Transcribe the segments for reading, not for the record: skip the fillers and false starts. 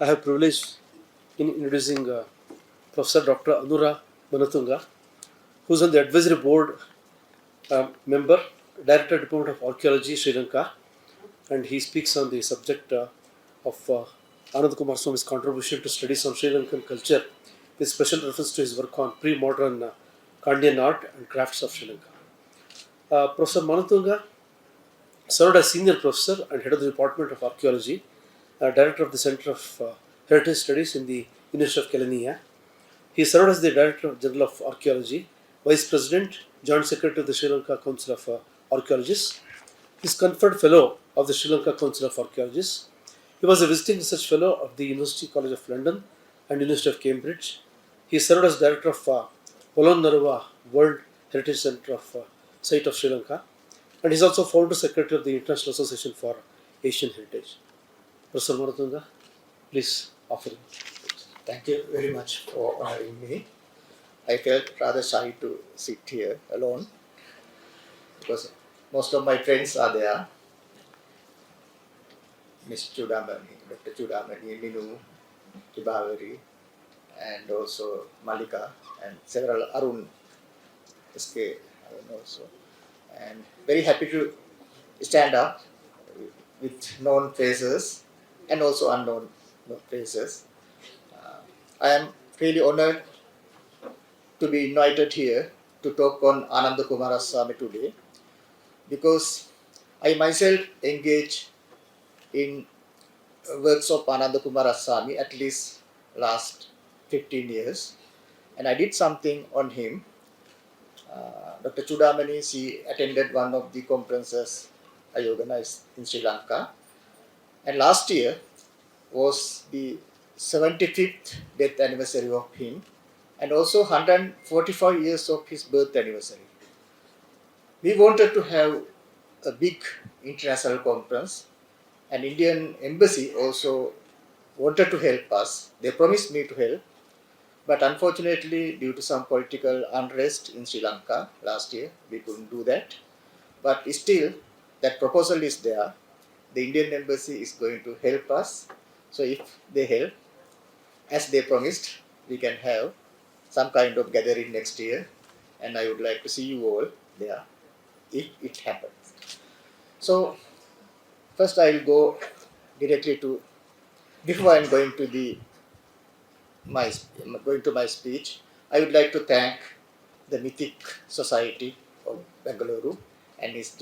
I have privilege in introducing Professor Dr. Anura Manatunga, who is on the advisory board member, Director Department of Archaeology, Sri Lanka, and he speaks on the subject of Ananda Coomaraswamy's contribution to studies on Sri Lankan culture, with special reference to his work on pre-modern Kandyan art and crafts of Sri Lanka. Professor Manatunga served as senior professor and head of the Department of Archaeology, director of the Center of Heritage Studies in the University of Kelaniya. He served as the Director General of Archaeology, Vice President, Joint Secretary of the Sri Lanka Council of Archaeologists. He is conferred Fellow of the Sri Lanka Council of Archaeologists. He was a visiting research fellow of the University College of London and University of Cambridge. He served as Director of Polonnaruwa World Heritage Centre of Site of Sri Lanka, and he is also Founder Secretary of the International Association for Asian Heritage. Professor Manatunga, please offer it. Thank you very much for honoring me. I felt rather shy to sit here alone because most of my friends are there. Ms. Chudamani, Dr. Chudamani, Minu, Tibavari, and also Malika, and several Arun, SK, Arun also. And very happy to stand up with known faces and also unknown faces. I am really honored to be invited here to talk on Ananda Coomaraswamy today because I myself engage in works of Ananda Coomaraswamy at least last 15 years, and I did something on him. Dr. Chudamani, she attended one of the conferences I organized in Sri Lanka, and last year was the 75th death anniversary of him and also 145 years of his birth anniversary. We wanted to have a big international conference, and Indian Embassy also wanted to help us. They promised me to help, but unfortunately due to some political unrest in Sri Lanka last year, we couldn't do that. But still, that proposal is there. The Indian Embassy is going to help us. So if they help, as they promised, we can have some kind of gathering next year, and I would like to see you all there if it happens. So first I will go directly to, before I am going to my speech, I would like to thank the Mythic Society of Bengaluru and its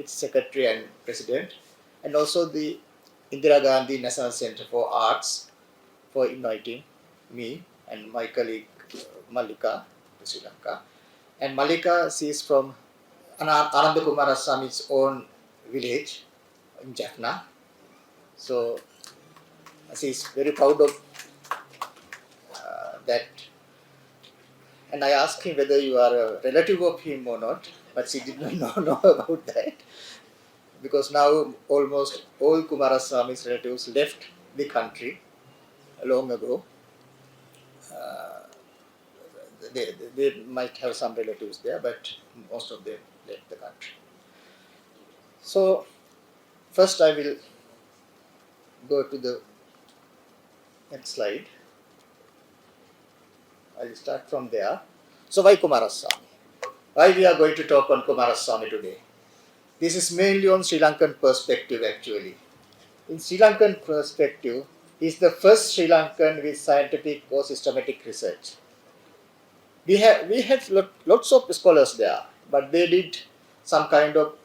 secretary and president, and also the Indira Gandhi National Center for Arts for inviting me and my colleague Malika to Sri Lanka. And Malika, she is from Ananda Coomaraswamy's own village in Jaffna. So she is very proud of that. And I asked him whether you are a relative of him or not, but she did not know about that. Because now almost all Coomaraswamy's relatives left the country long ago. They might have some relatives there, but most of them left the country. So first I will go to the next slide. I will start from there. So why Coomaraswamy? Why we are going to talk on Coomaraswamy today? This is mainly on Sri Lankan perspective actually. In Sri Lankan perspective, he is the first Sri Lankan with scientific or systematic research. We have lots of scholars there, but they did some kind of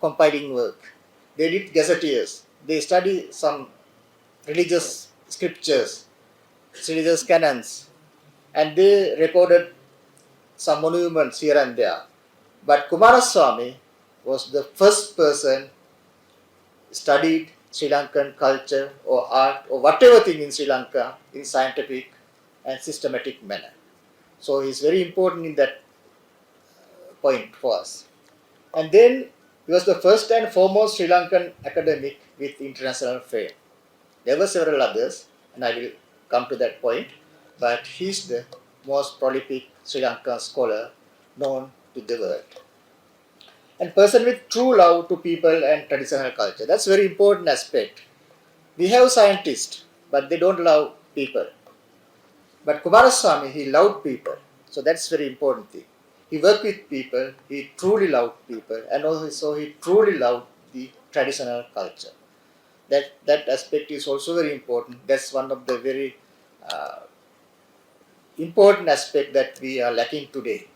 compiling work. They did gazetteers. They study some religious scriptures, religious canons, and they recorded some monuments here and there. But Coomaraswamy was the first person studied Sri Lankan culture or art or whatever thing in Sri Lanka in scientific and systematic manner. So he is very important in that point for us. And then he was the first and foremost Sri Lankan academic with international fame. There were several others, and I will come to that point, but he is the most prolific Sri Lankan scholar known to the world. And person with true love to people and traditional culture. That's a very important aspect. We have scientists, but they don't love people. But Coomaraswamy, he loved people. So that's very important thing. He worked with people, he truly loved people, and also he truly loved the traditional culture. That aspect is also very important. That's one of the very uh, important aspect that we are lacking today.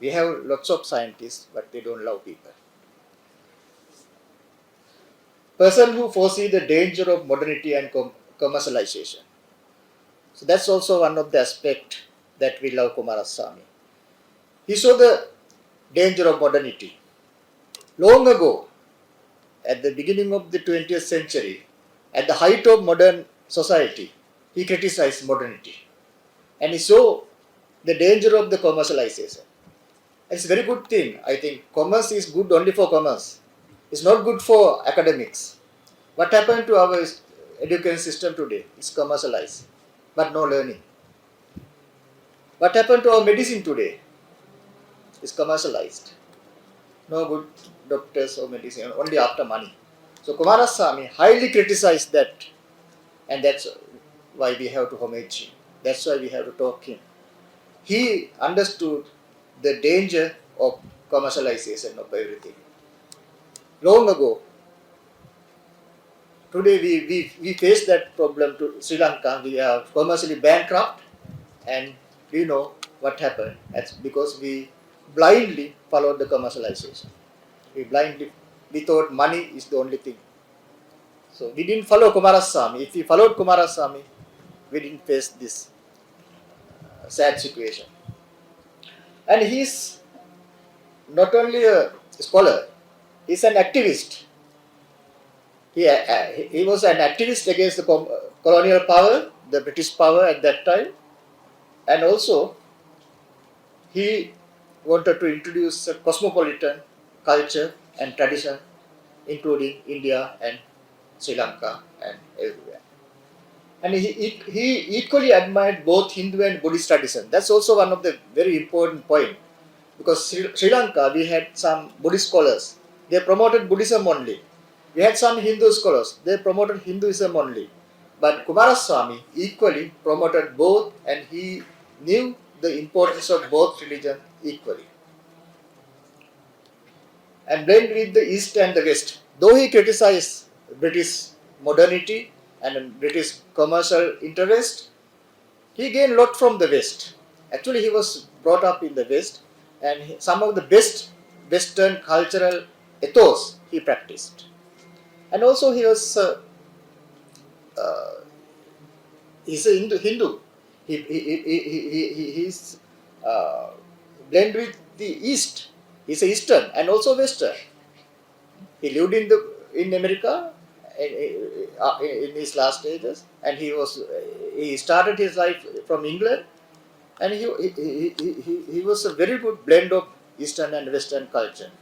We have lots of scientists, but they don't love people. Person who foresee the danger of modernity and commercialization. So that's also one of the aspects that we love Coomaraswamy. He saw the danger of modernity. Long ago, at the beginning of the 20th century, at the height of modern society, he criticized modernity. And he saw the danger of the commercialization. It's a very good thing. I think commerce is good only for commerce. It's not good for academics. What happened to our education system today? It's commercialized, but no learning. What happened to our medicine today? It's commercialized. No good doctors or medicine, only after money. So Coomaraswamy highly criticized that, and that's why we have to homage him. That's why we have to talk him. He understood the danger of commercialization of everything. Long ago, today we face that problem to Sri Lanka. We are commercially bankrupt, and we know what happened. That's because we blindly followed the commercialization. We thought money is the only thing. So we didn't follow Coomaraswamy. If we followed Coomaraswamy, we didn't face this sad situation. And he's not only a scholar, he's an activist. He was an activist against the colonial power, the British power at that time, and also he wanted to introduce a cosmopolitan culture and tradition, including India and Sri Lanka and everywhere. And he equally admired both Hindu and Buddhist tradition. That's also one of the very important point, because Sri Lanka, we had some Buddhist scholars. They promoted Buddhism only. We had some Hindu scholars. They promoted Hinduism only. But Coomaraswamy equally promoted both, and he knew the importance of both religion equally. And blend with the East and the West. Though he criticized British modernity and British commercial interest, he gained a lot from the West. Actually, he was brought up in the West, and some of the best Western cultural ethos he practiced. And also, he was uh, he's a Hindu. He's blend with the East. He's a Eastern and also Western. He lived in America in his last stages, and he started his life from England, and he was a very good blend of Eastern and Western culture.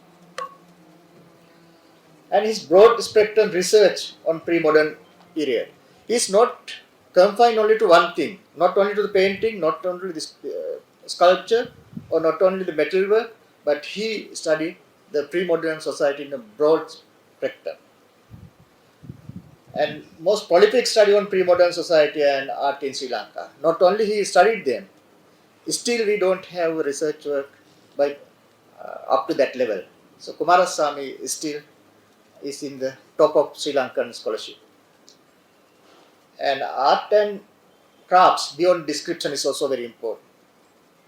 And his broad spectrum research on pre-modern period is not confined only to one thing, not only to the painting, not only the sculpture, or not only the metalwork, but he studied the pre-modern society in a broad spectrum. And most prolific study on pre-modern society and art in Sri Lanka. Not only he studied them, still we don't have research work by up to that level. So Coomaraswamy is in the top of Sri Lankan scholarship. And art and crafts beyond description is also very important.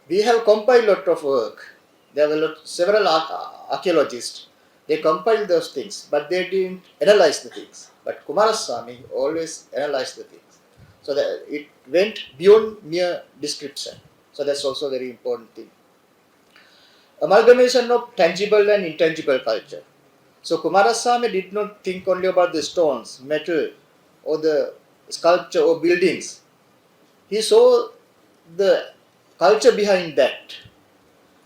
We have compiled a lot of work. There were several archaeologists. They compiled those things, but they didn't analyze the things. But Coomaraswamy always analyzed the things. So that it went beyond mere description. So that's also a very important thing. Amalgamation of tangible and intangible culture. So Coomaraswamy did not think only about the stones, metal, or the sculpture or buildings. He saw the culture behind that.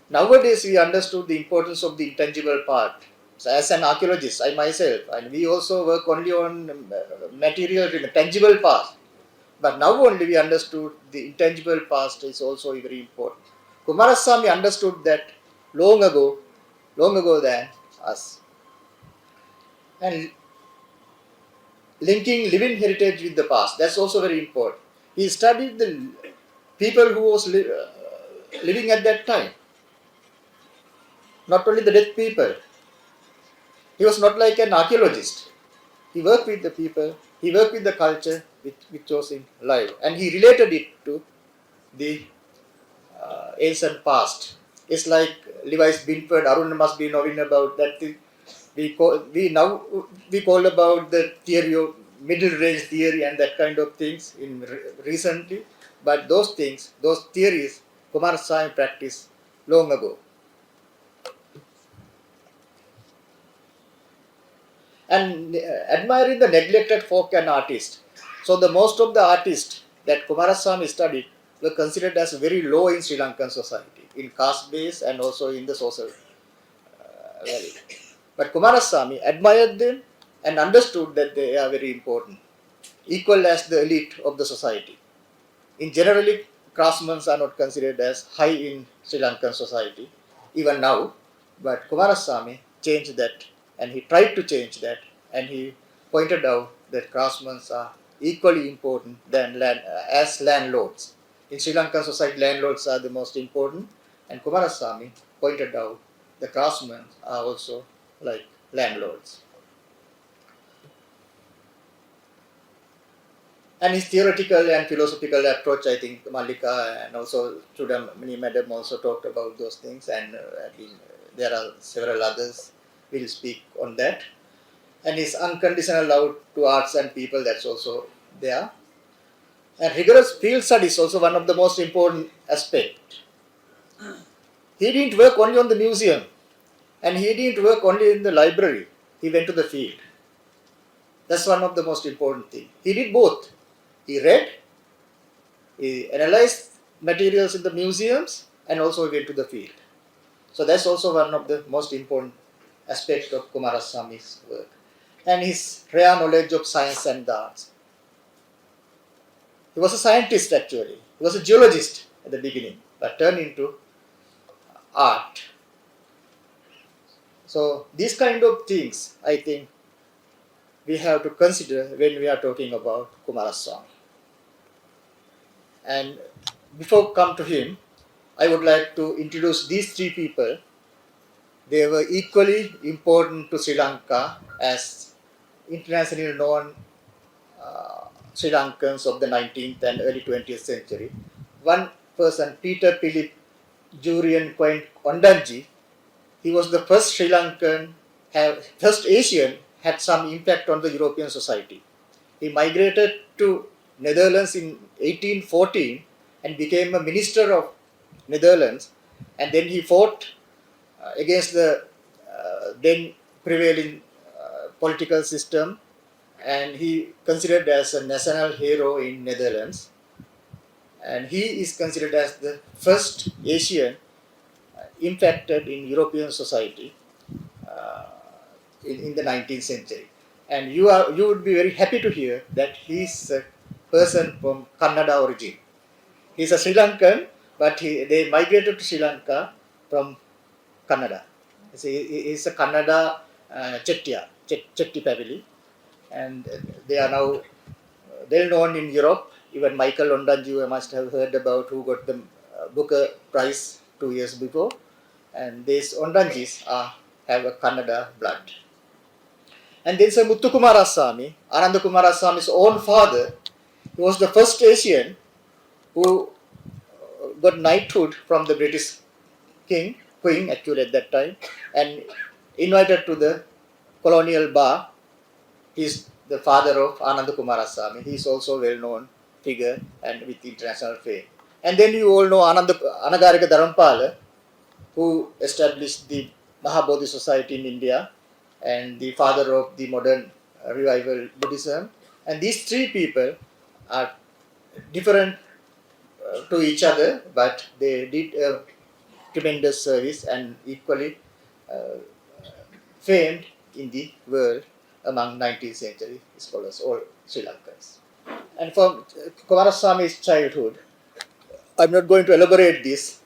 Nowadays we understood the importance of the intangible part. So as an archaeologist, I myself, and we also work only on material, tangible past. But now only we understood the intangible past is also very important. Coomaraswamy understood that long ago than us. And linking living heritage with the past. That's also very important. He studied the people who was living at that time, not only the dead people. He was not like an archaeologist. He worked with the people, he worked with the culture which was in life, and he related it to the ancient past. It's like Levi's Binford, Arun must be knowing about that thing. We call about the theory of middle range theory and that kind of things in recently, but those things, those theories, Coomaraswamy practiced long ago. And admiring the neglected folk and artists. So the most of the artists that Coomaraswamy studied were considered as very low in Sri Lankan society, in caste base and also in the social value. But Coomaraswamy admired them and understood that they are very important, equal as the elite of the society. In generally, craftsmen are not considered as high in Sri Lankan society, even now. But Coomaraswamy changed that, and he tried to change that, and he pointed out that craftsmen are equally important than as landlords. In Sri Lankan society, landlords are the most important, and Coomaraswamy pointed out the craftsmen are also like landlords. And his theoretical and philosophical approach, I think Malika and also Chudamani Madam also talked about those things, and there are several others will speak on that. And his unconditional love to arts and people, that's also there. And rigorous field studies also one of the most important aspects. He didn't work only on the museum, and he didn't work only in the library. He went to the field. That's one of the most important things. He did both. He read, he analyzed materials in the museums, and also went to the field. So that's also one of the most important aspects of Coomaraswamy's work. And his rare knowledge of science and the arts. He was a scientist actually. He was a geologist at the beginning, but turned into art. So these kind of things, I think, we have to consider when we are talking about Coomaraswamy. And before come to him, I would like to introduce these three people. They were equally important to Sri Lanka as internationally known Sri Lankans of the 19th and early 20th century. One person, Peter Philip Jurian Coin Ondanji, he was the first Sri Lankan, first Asian, had some impact on the European society. He migrated to Netherlands in 1814 and became a minister of Netherlands, and then he fought against the then prevailing political system, and he considered as a national hero in Netherlands, and he is considered as the first Asian impacted in European society in the 19th century. And you would be very happy to hear that he's a person from Kannada origin. He's a Sri Lankan, but they migrated to Sri Lanka from Kannada. He's a Kannada Chetty family, and they are now well known in Europe. Even Michael Ondanji, you must have heard about, who got the Booker Prize 2 years before. And these Ondanjis have a Kannada blood. And then Sir Muthu Coomaraswamy, Ananda Coomaraswamy's own father, he was the first Asian who got knighthood from the British Queen actually at that time, and invited to the colonial bar. He's the father of Ananda Coomaraswamy. He is also a well-known figure and with international fame. And then you all know Anagarika Dharampala, who established the Mahabodhi Society in India and the father of the modern revival Buddhism. And these three people are different to each other, but they did a tremendous service and equally famed in the world among 19th century scholars, all Sri Lankans. And from Coomaraswamy's childhood, I'm not going to elaborate this.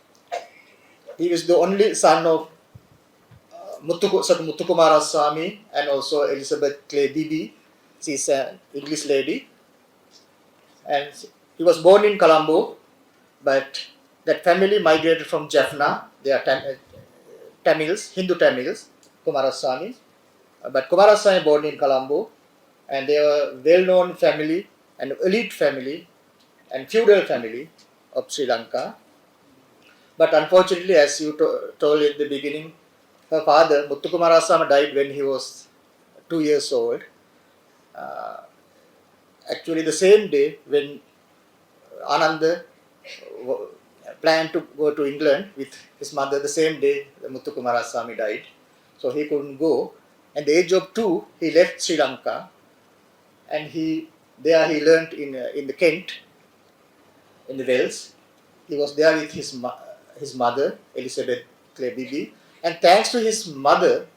He was the only son of Muthu Coomaraswamy and also Elizabeth Clay Bibi, She's an English lady, and he was born in Colombo, but that family migrated from Jaffna. They are Tamils, Hindu Tamils, Coomaraswamy. But Coomaraswamy born in Colombo, and they were well-known family, an elite family, and feudal family of Sri Lanka. But unfortunately, as you told in the beginning, her father, Muthukumaraswamy, died when he was 2 years old. Actually, the same day when Ananda planned to go to England with his mother, the same day Muthukumaraswamy died. So he couldn't go. At the age of 2, he left Sri Lanka, and he learnt in the Kent, in the Wales. He was there with his mother, Elizabeth Clay Bibi, and thanks to his mother,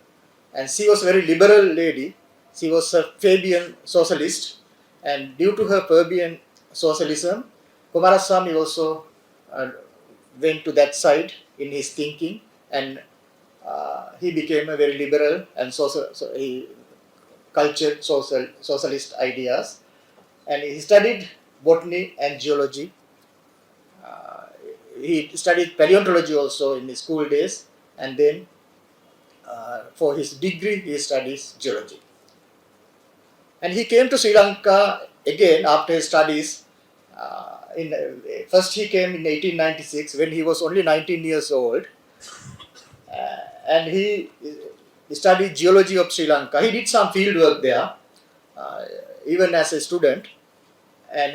and she was a very liberal lady. She was a Fabian socialist, and due to her Fabian socialism, Coomaraswamy also went to that side in his thinking, and he became a very liberal and he cultured socialist ideas, and he studied botany and geology. He studied paleontology also in his school days, and then for his degree he studies geology. And he came to Sri Lanka again after his studies. First he came in 1896 when he was only 19 years old, and he studied geology of Sri Lanka. He did some field work there, even as a student. And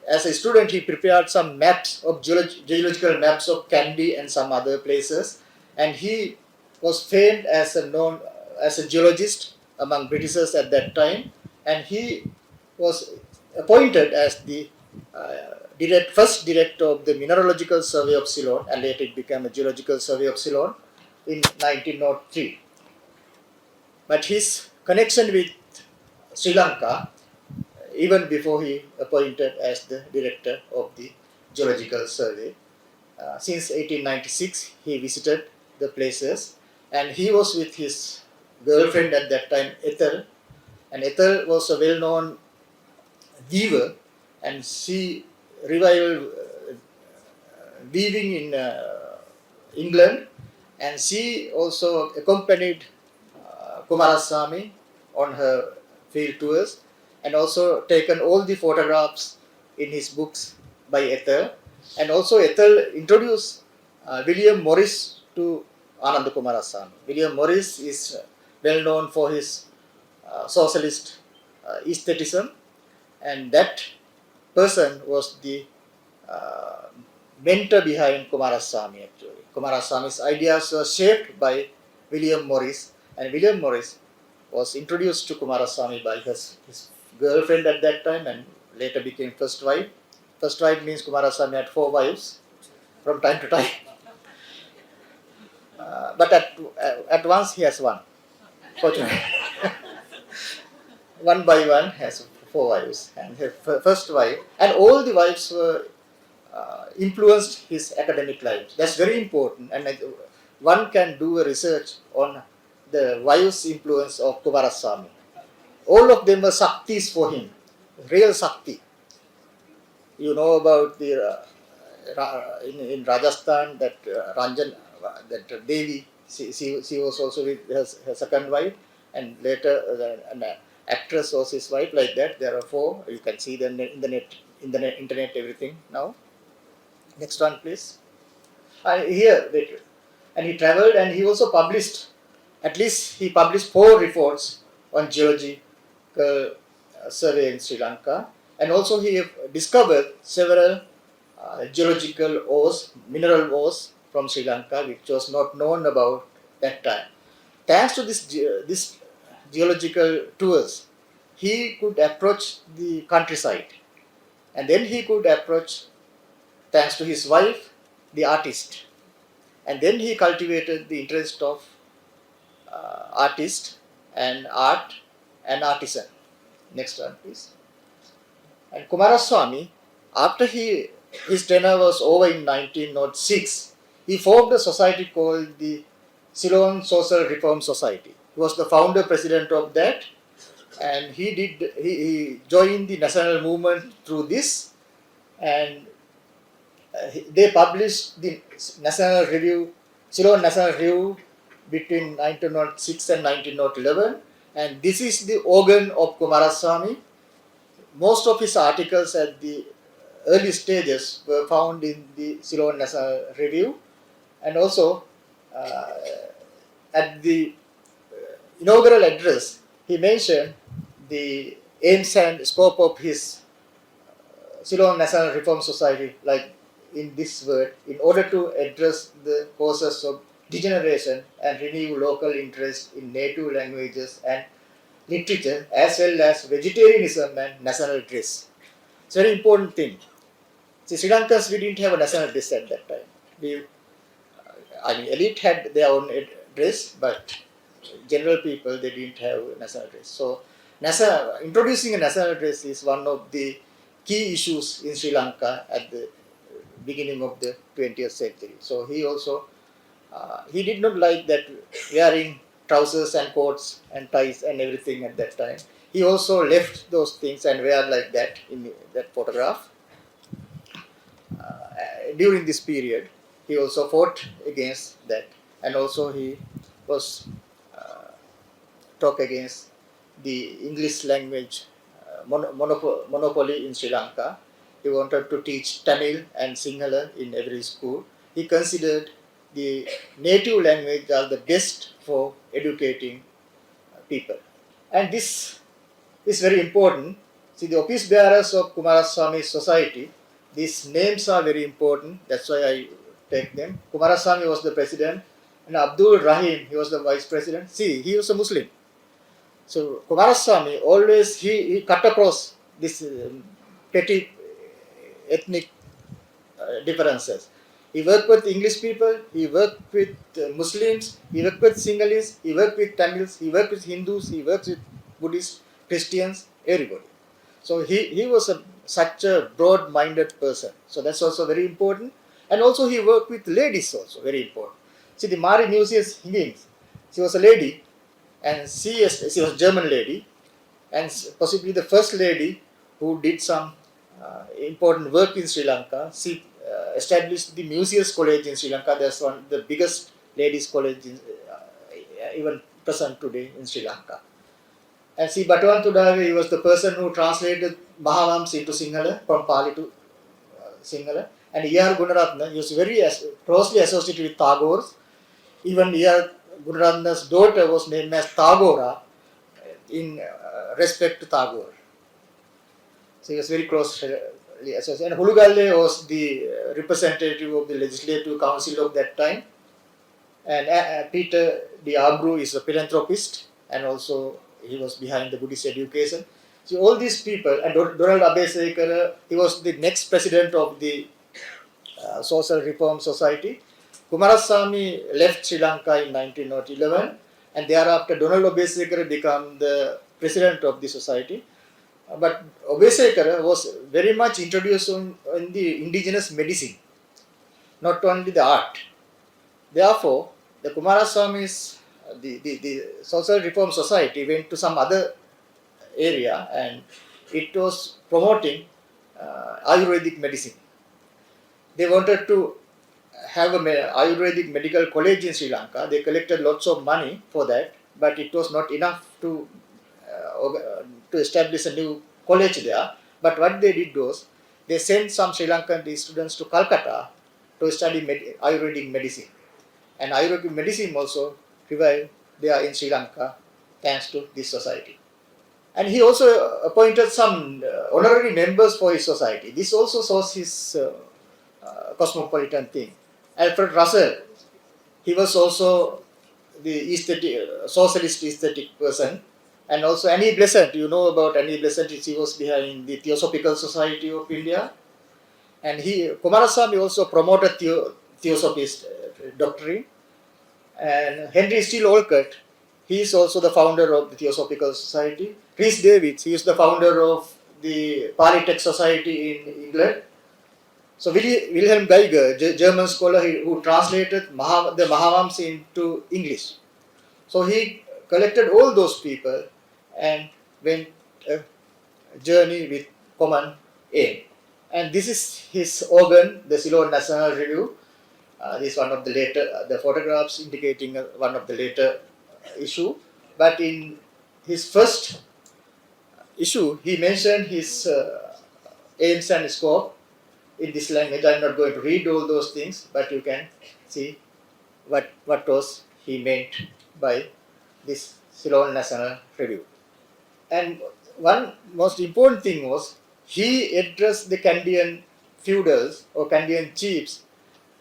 as a student, he prepared some maps of geological maps of Kandy and some other places. And he was famed as a geologist among Britishers at that time. And he was appointed as the first director of the Mineralogical Survey of Ceylon, and later it became a Geological Survey of Ceylon in 1903. But his connection with Sri Lanka, even before he appointed as the director of the Geological Survey, since 1896 he visited the places, and he was with his girlfriend at that time, Ethel, and Ethel was a well-known weaver, and she revived weaving in England, and she also accompanied Coomaraswamy on her field tours, and also taken all the photographs in his books by Ethel. And also Ethel introduced William Morris to Ananda Coomaraswamy. William Morris is well known for his socialist aestheticism, and that person was the mentor behind Coomaraswamy actually. Coomaraswamy's ideas were shaped by William Morris, and William Morris was introduced to Coomaraswamy by his girlfriend at that time, and later became first wife. First wife means Coomaraswamy had 4 wives from time to time. But at once he has one, fortunately. One by one has 4 wives, and his first wife, and all the wives were influenced his academic life. That's very important, and one can do a research on the wives' influence of Coomaraswamy. All of them were Shaktis for him, real Shakti. You know about the in Rajasthan that Ranjan, that Devi, she was also with her second wife, and later an actress was his wife. Like that, there are 4. You can see them in the internet, everything now. Next one, please. Here, and he travelled, and he also published. At least he published 4 reports on geological survey in Sri Lanka, and also he discovered several geological ores, mineral ores from Sri Lanka, which was not known about that time. Thanks to this geological tours, he could approach the countryside, and then he could approach, thanks to his wife, the artist, and then he cultivated the interest of artist and art and artisan. Next one, please. And Coomaraswamy, after his tenure was over in 1906, he formed a society called the Ceylon Social Reform Society. He was the founder president of that, and he joined the national movement through this, and they published the National Review, Ceylon National Review between 1906 and 1911, and this is the organ of Coomaraswamy. Most of his articles at the early stages were found in the Ceylon National Review, and also uh, at the inaugural address, he mentioned the aims and scope of his Ceylon National Reform Society, like in this word, in order to address the causes of degeneration and renew local interest in native languages and literature, as well as vegetarianism and national dress. It's a very important thing. See, Sri Lankans, we didn't have a national dress at that time. Elite had their own dress, but general people, they didn't have a national dress. So, introducing a national dress is one of the key issues in Sri Lanka at the beginning of the 20th century. So, he also, he did not like that wearing trousers and coats and ties and everything at that time. He also left those things and wear like that in that photograph. During this period, he also fought against that, and also he was talk against the English language monopoly in Sri Lanka. He wanted to teach Tamil and Sinhala in every school. He considered the native language as the best for educating people. And this is very important. See, the office bearers of Coomaraswamy Society, these names are very important. That's why I take them. Coomaraswamy was the president, and Abdul Rahim, he was the vice president. See, he was a Muslim. So Coomaraswamy always he cut across this petty ethnic differences. He worked with English people, he worked with Muslims, he worked with Sinhalese, he worked with Tamils, he worked with Hindus, he worked with Buddhists, Christians, everybody. So he was such a broad-minded person. So that's also very important. And also he worked with ladies also, very important. See, the Mari Museus Higgins, she was a lady, and she was a German lady, and possibly the first lady who did some important work in Sri Lanka. She established the Museus College in Sri Lanka. That's one the biggest ladies' college even present today in Sri Lanka. And see, Batuan Tudave, he was the person who translated Mahavams into Sinhala, from Pali to Sinhala. And E.R. Gunaratna, he was very closely associated with Tagore. Even E.R. Gunaratna's daughter was named as Tagora in respect to Tagore. So he was very closely associated. And Hulugalle was the representative of the Legislative Council of that time. And Peter de Abru is a philanthropist, and also he was behind the Buddhist education. So all these people, and Donald Abesekara, he was the next president of the Social Reform Society. Coomaraswamy left Sri Lanka in 1911, and thereafter Donald Abesekara became the president of the society. But Abesekara was very much introduced in the indigenous medicine, not only the art. Therefore, the Coomaraswamy's the Social Reform Society went to some other area, and it was promoting Ayurvedic medicine. They wanted to have an Ayurvedic medical college in Sri Lanka. They collected lots of money for that, but it was not enough to establish a new college there. But what they did was, they sent some Sri Lankan students to Calcutta to study Ayurvedic medicine. And Ayurvedic medicine also revived there in Sri Lanka thanks to this society. And he also appointed some honorary members for his society. This also shows his cosmopolitan thing. Alfred Russell, he was also the socialist aesthetic person. And also Annie Besant, you know about Annie Besant, she was behind the Theosophical Society of India. And Coomaraswamy also promoted Theosophist doctrine. And Henry Steele Olcott, he is also the founder of the Theosophical Society. Rhys Davids, he is the founder of the Paritech Society in England. So Wilhelm Geiger, German scholar who translated the Mahavams into English. So he collected all those people, and went a journey with common aim. And this is his organ, the Ceylon National Review. This is one of the later, the photographs indicating one of the later issue. But in his first issue, he mentioned his aims and scope in this language. I'm not going to read all those things, but you can see what was he meant by this Ceylon National Review. And one most important thing was he addressed the Kandyan feudals or Kandyan chiefs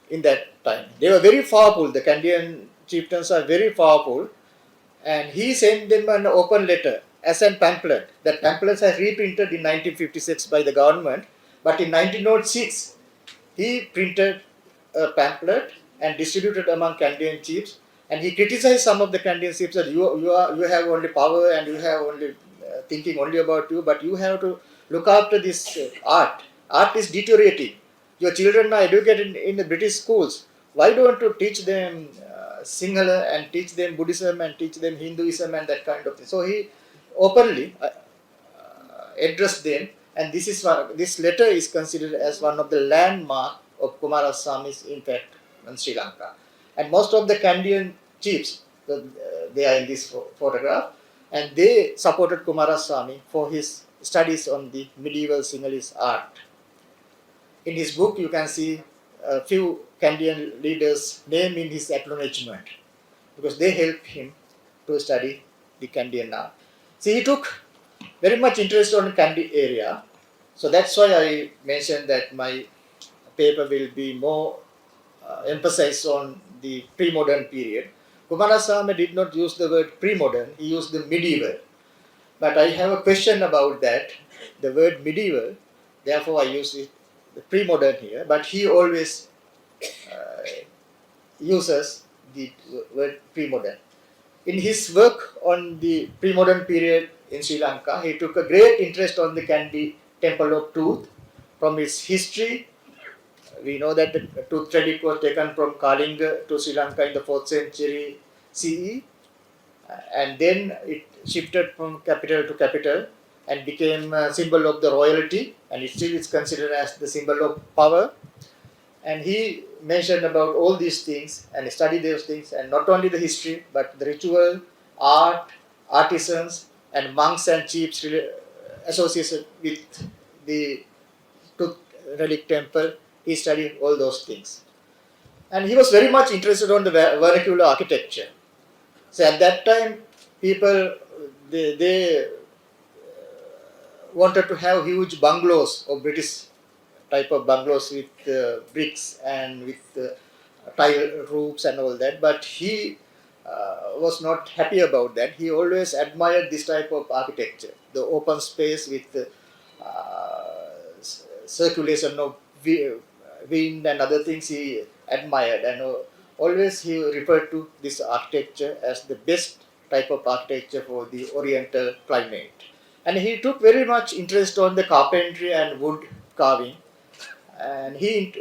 in that time. They were very powerful. The Kandyan chieftains are very powerful, and he sent them an open letter as a pamphlet. That pamphlet was reprinted in 1956 by the government, but in 1906 he printed a pamphlet and distributed among Kandyan chiefs. And he criticized some of the Kandyan chiefs that you have only power and you have only thinking only about you, but you have to look after this art. Art is deteriorating. Your children are educated in the British schools. Why don't you teach them Sinhala and teach them Buddhism and teach them Hinduism and that kind of thing? So he openly addressed them, and this letter is considered as one of the landmark of Coomaraswamy's impact on Sri Lanka. And most of the Kandyan chiefs, they are in this photograph, and they supported Coomaraswamy for his studies on the medieval Sinhalese art. In his book, you can see a few Kandyan leaders' name in his acknowledgement, because they helped him to study the Kandyan art. See, he took very much interest on the Kandi area, so that's why I mentioned that my paper will be more emphasized on the pre-modern period. Coomaraswamy did not use the word pre-modern, he used the medieval. But I have a question about that, the word medieval, therefore I use it, the pre-modern here, but he always uses the word pre-modern. In his work on the pre-modern period in Sri Lanka, he took a great interest on the Kandy Temple of Truth. From its history, we know that the tooth tradition was taken from Kalinga to Sri Lanka in the 4th century CE, and then it shifted from capital to capital and became a symbol of the royalty, and it still is considered as the symbol of power. And he mentioned about all these things and studied those things, and not only the history but the ritual, art, artisans, and monks and chiefs associated with the Tooth Relic Temple. He studied all those things, and he was very much interested on the vernacular architecture. So at that time, people they wanted to have huge bungalows or British type of bungalows with bricks and with tile roofs and all that. But he was not happy about that. He always admired this type of architecture, the open space with circulation of wind and other things he admired, and always he referred to this architecture as the best type of architecture for the oriental climate. And he took very much interest on the carpentry and wood carving, and he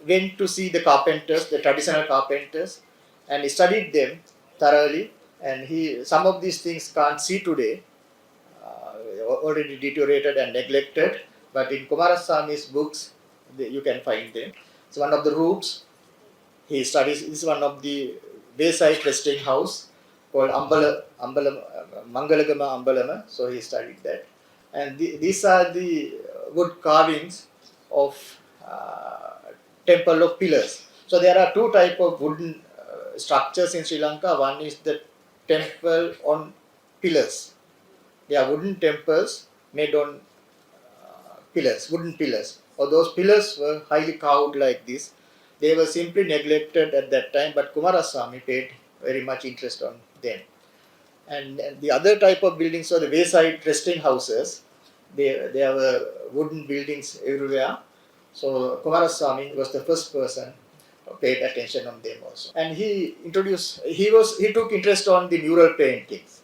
went to see the carpenters, the traditional carpenters, and he studied them thoroughly. And some of these things can't see today, already deteriorated and neglected, but in Coomaraswamy's books you can find them. So one of the roofs he studies is one of the wayside resting house called Mangalagama Ambalama, so he studied that. And these are the wood carvings of temple of pillars. So there are two types of wooden structures in Sri Lanka. One is the temple on pillars. They are wooden temples made on pillars, wooden pillars. Or those pillars were highly carved like this. They were simply neglected at that time, but Coomaraswamy paid very much interest on them. And the other type of buildings were the wayside resting houses. There were wooden buildings everywhere. So Coomaraswamy was the first person who paid attention on them also. And he took interest on the mural paintings.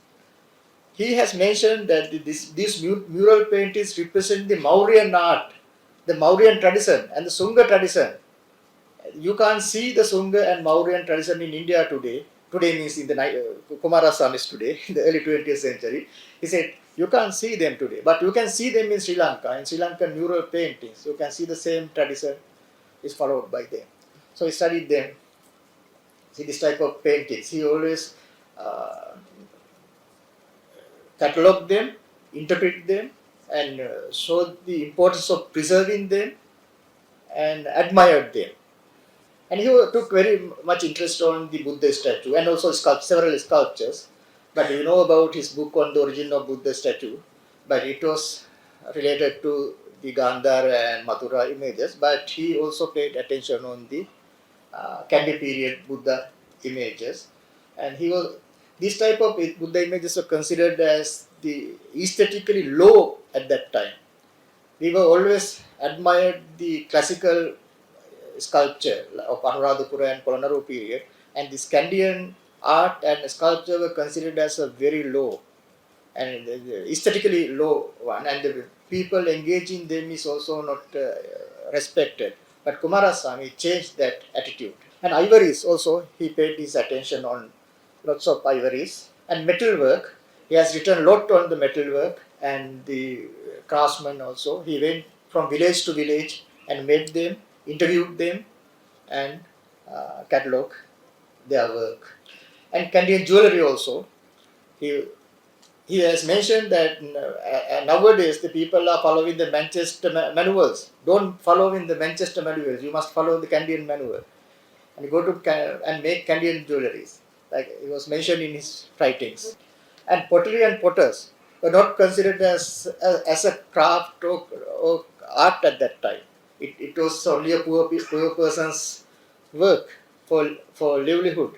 He has mentioned that these mural paintings represent the Mauryan art, the Mauryan tradition and the Sunga tradition. You can't see the Sunga and Mauryan tradition in India today, today means in the Coomaraswamy today, in the early 20th century, he said, you can't see them today, but you can see them in Sri Lanka. In Sri Lankan mural paintings, you can see the same tradition is followed by them. So he studied them, see this type of paintings. He always catalog them, interpret them, and show the importance of preserving them and admired them. And he took very much interest on the Buddha statue and also several sculptures. But you know about his book on the origin of Buddha statue, but it was related to the Gandhara and Mathura images. But he also paid attention on the Kandy period Buddha images, and he was this type of Buddha images were considered as the aesthetically low at that time. We were always admired the classical sculpture of Anuradhapura and Polonnaruwa period, and the Scandian art and sculpture were considered as a very low and aesthetically low one, and the people engaging them is also not respected. But Coomaraswamy changed that attitude. And ivories also, he paid his attention on lots of ivories and metalwork. He has written a lot on the metalwork and the craftsmen also. He went from village to village and met them, interviewed them, and catalog their work. And Canadian jewelry also. He has mentioned that nowadays the people are following the Manchester manuals. Don't follow in the Manchester manuals. You must follow the Canadian manual. And go to and make Canadian jewelries, like it was mentioned in his writings. And pottery and potters were not considered as a craft or art at that time. It was only a poor person's work for livelihood.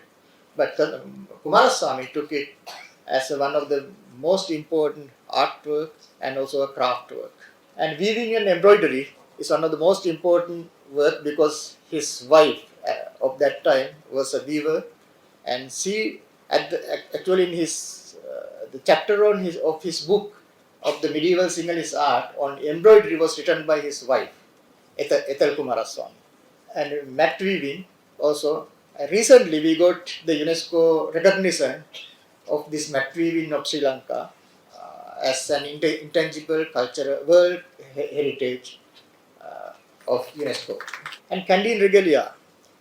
But Coomaraswamy took it as one of the most important artwork and also a craft work. And weaving and embroidery is one of the most important work because his wife of that time was a weaver, and she actually in his the chapter on his book of the medieval Sinhalese art on embroidery was written by his wife, Ethel Coomaraswamy. And mat weaving also. Recently we got the UNESCO recognition of this mat weaving of Sri Lanka as an intangible cultural world heritage of UNESCO. And Candian regalia.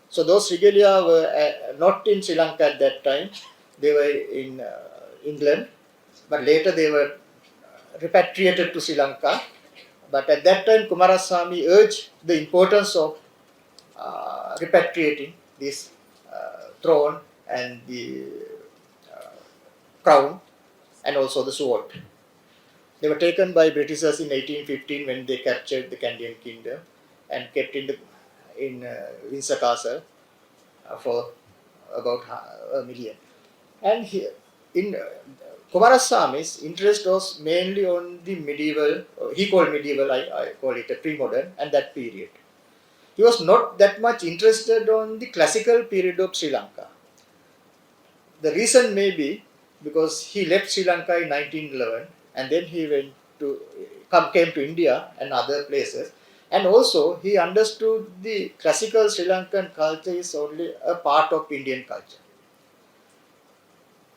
So those regalia were not in Sri Lanka at that time. They were in England, but later they were repatriated to Sri Lanka. But at that time, Coomaraswamy urged the importance of repatriating this throne and the crown and also the sword. They were taken by Britishers in 1815 when they captured the Candian kingdom and kept in Windsor Castle for about $1 million. And here, in Coomaraswamy's interest was mainly on the medieval, he called medieval, I call it a pre-modern, and that period. He was not that much interested on the classical period of Sri Lanka. The reason may be because he left Sri Lanka in 1911 and then he came to India and other places, and also he understood the classical Sri Lankan culture is only a part of Indian culture.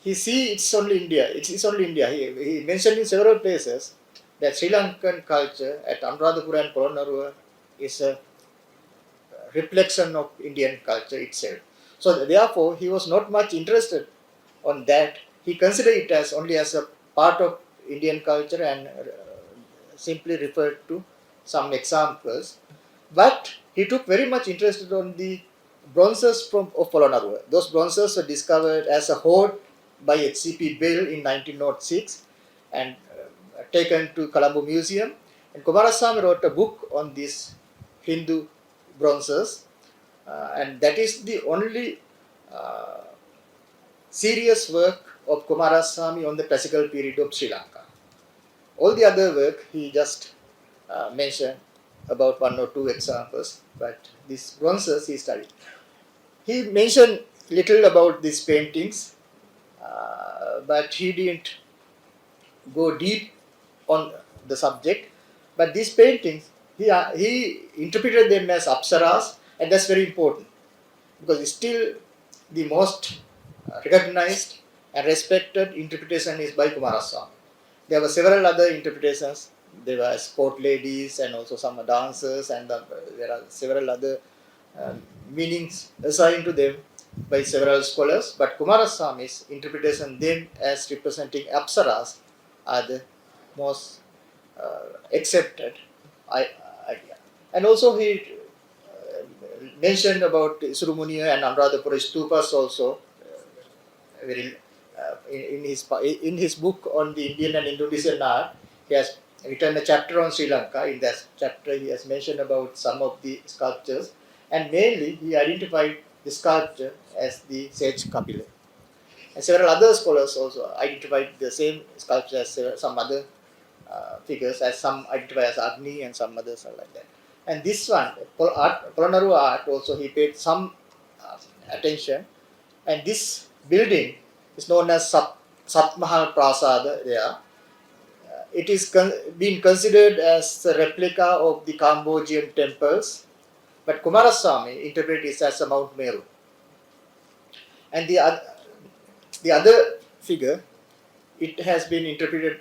He see it's only India. It's only India. He mentioned in several places that Sri Lankan culture at Anuradhapura and Polonnaruwa is a reflection of Indian culture itself. So therefore, he was not much interested on that. He considered it as only as a part of Indian culture and simply referred to some examples. But he took very much interest on the bronzes of Polonnaruwa. Those bronzes were discovered as a hoard by H.C.P. Bell in 1906 and taken to Colombo Museum. And Coomaraswamy wrote a book on these Hindu bronzes, and that is the only serious work of Coomaraswamy on the classical period of Sri Lanka. All the other work he just mentioned about one or two examples, but these bronzes he studied. He mentioned little about these paintings, but he didn't go deep on the subject. But these paintings, he interpreted them as apsaras, and that's very important because it's still the most recognized and respected interpretation is by Coomaraswamy. There were several other interpretations. There were court ladies and also some dancers, and there are several other meanings assigned to them by several scholars. But Coomaraswamy's interpretation them as representing apsaras are the most accepted idea. And also he mentioned about Surumuniya and Anuradhapura stupas also very in his book on the Indian and Indonesian art. He has written a chapter on Sri Lanka. In that chapter, he has mentioned about some of the sculptures, and mainly he identified the sculpture as the sage Kapila. And several other scholars also identified the same sculpture as some other figures, as some identify as Agni and some others are like that. And this one, Polonnaruwa art also he paid some attention, and this building is known as Satmahal Prasada there. It is being considered as a replica of the Cambodian temples, but Coomaraswamy interpreted it as a Mount Meru. And the other figure, it has been interpreted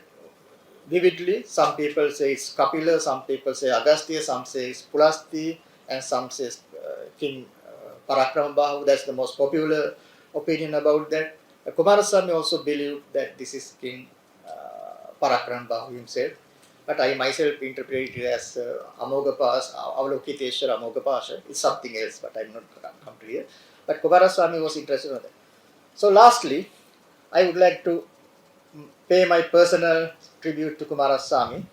vividly. Some people say it's Kapila, some people say Agastya, some say it's Pulasti, and some say King Parakrambahu. That's the most popular opinion about that. Coomaraswamy also believed that this is King Parakrambahu himself, but I myself interpret it as Amogapas, Avalokiteshwar Amogapasha. It's something else, but I'm not come to here. But Coomaraswamy was interested in that. So lastly, I would like to pay my personal tribute to Coomaraswamy.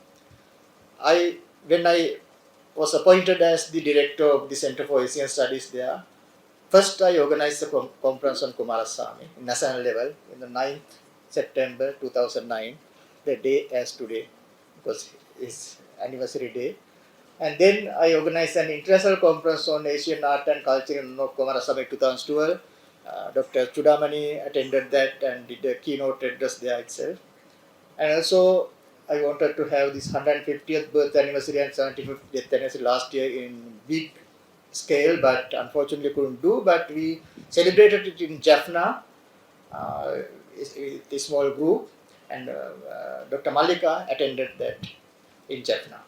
When I was appointed as the director of the Center for Asian Studies there, first I organized a conference on Coomaraswamy in national level in the 9th September 2009, the day as today, because it's anniversary day. And then I organized an international conference on Asian art and culture in Coomaraswamy 2012. Dr. Chudamani attended that and did a keynote address there itself. And also, I wanted to have this 150th birth anniversary and 75th death anniversary last year in big scale, but unfortunately couldn't do. But we celebrated it in Jaffna, a small group, and Dr. Malika attended that in Jaffna.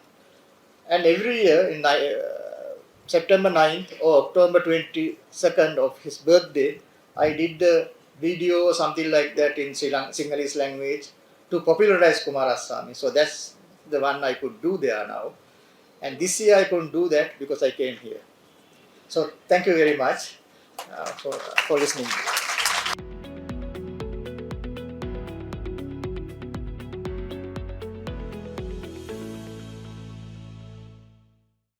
And every year in September 9th or October 22nd of his birthday, I did the video or something like that in Sinhalese language to popularize Coomaraswamy. So that's the one I could do there now. And this year I couldn't do that because I came here. So thank you very much for listening.